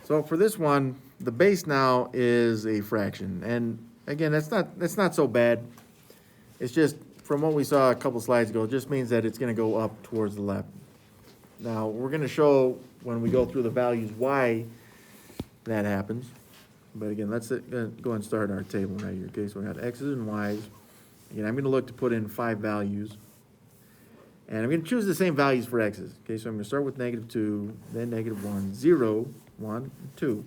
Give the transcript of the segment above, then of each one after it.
So for this one, the base now is a fraction. And again, that's not so bad. It's just, from what we saw a couple slides ago, it just means that it's gonna go up towards the left. Now, we're gonna show when we go through the values why that happens. But again, let's go and start our table right here. Okay, so we got x's and y's. Again, I'm gonna look to put in 5 values. And I'm gonna choose the same values for x's. Okay, so I'm gonna start with -2, then -1, 0, 1, 2.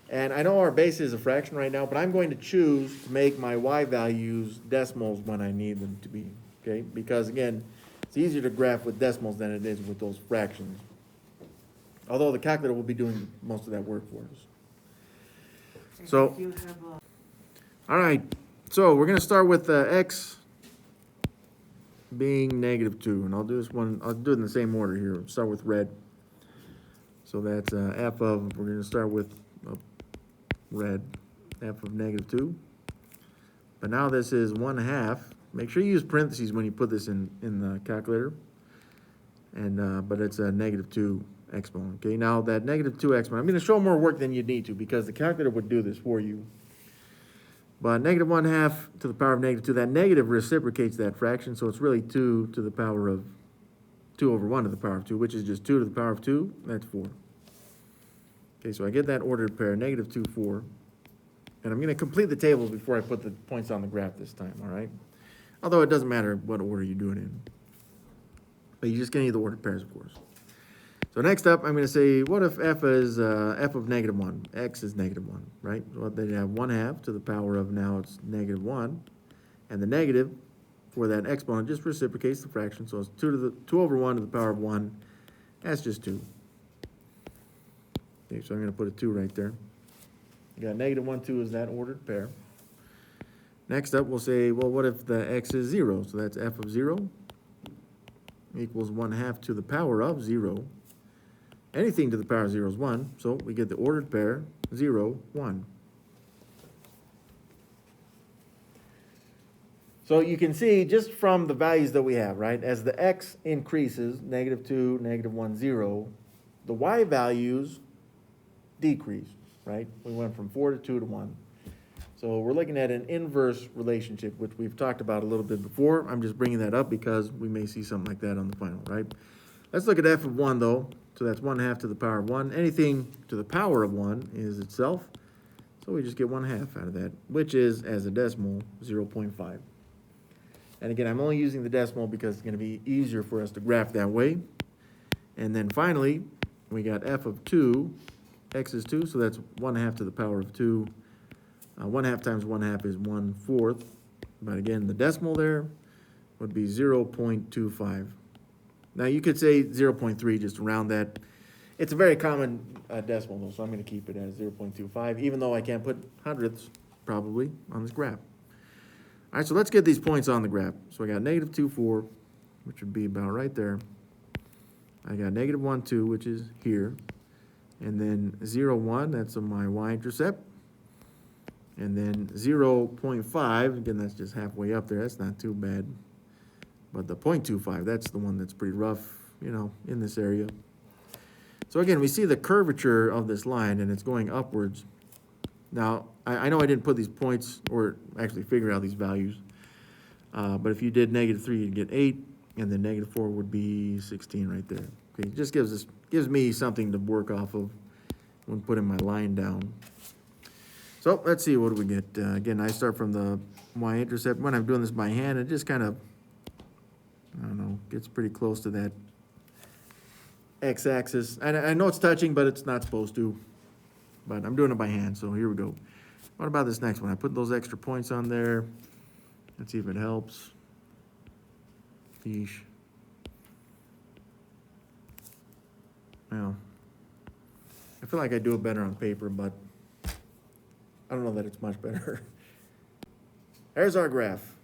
And I know our base is a fraction right now, but I'm going to choose to make my y values decimals when I need them to be, okay? Because again, it's easier to graph with decimals than it is with those fractions. Although the calculator will be doing most of that work for us. So, all right, so we're gonna start with x being -2, and I'll do this one, I'll do it in the same order here. Start with red. So that's f of, we're gonna start with red, f of -2. But now this is 1/2. Make sure you use parentheses when you put this in the calculator. And but it's a -2 exponent. Okay, now that -2 exponent, I'm gonna show more work than you need to because the calculator would do this for you. But -1/2 to the power of -2, that negative reciprocates that fraction, so it's really 2 to the power of 2 over 1 to the power of 2, which is just 2 to the power of 2, that's 4. Okay, so I get that ordered pair, -2, 4. And I'm gonna complete the table before I put the points on the graph this time, all right? Although it doesn't matter what order you do it in. But you're just gonna need the ordered pairs, of course. So next up, I'm gonna say, what if f is f of -1? X is -1, right? Well, then you have 1/2 to the power of, now it's -1. And the negative for that exponent just reciprocates the fraction, so it's 2 over 1 to the power of 1. That's just 2. Okay, so I'm gonna put a 2 right there. You got -1, 2 is that ordered pair. Next up, we'll say, well, what if the x is 0? So that's f of 0 equals 1/2 to the power of 0. Anything to the power of 0 is 1, so we get the ordered pair, 0, 1. So you can see just from the values that we have, right, as the x increases, -2, -1, 0, the y values decrease, right? We went from 4 to 2 to 1. So we're looking at an inverse relationship, which we've talked about a little bit before. I'm just bringing that up because we may see something like that on the final, right? Let's look at f of 1, though. So that's 1/2 to the power of 1. Anything to the power of 1 is itself. So we just get 1/2 out of that, which is, as a decimal, 0.5. And again, I'm only using the decimal because it's going to be easier for us to graph that way. And then finally, we got f of 2. X is 2, so that's 1/2 to the power of 2. 1/2 times 1/2 is 1/4. But again, the decimal there would be 0.25. Now you could say 0.3, just round that. It's a very common decimal though, so I'm going to keep it as 0.25, even though I can't put hundredths probably on this graph. All right, so let's get these points on the graph. So I got -2, 4, which would be about right there. I got -1, 2, which is here. And then 0, 1, that's my y-intercept. And then 0.5, again, that's just halfway up there. That's not too bad. But the 0.25, that's the one that's pretty rough, you know, in this area. So again, we see the curvature of this line, and it's going upwards. Now, I know I didn't put these points, or actually figure out these values. But if you did -3, you'd get 8, and then -4 would be 16 right there. Okay, it just gives me something to work off of when putting my line down. So let's see, what do we get? Again, I start from the y-intercept. When I'm doing this by hand, it just kind of, I don't know, gets pretty close to that x-axis. I know it's touching, but it's not supposed to. But I'm doing it by hand, so here we go. What about this next one? I put those extra points on there. Let's see if it helps. Yeesh. Well, I feel like I do it better on paper, but I don't know that it's much better. There's our graph.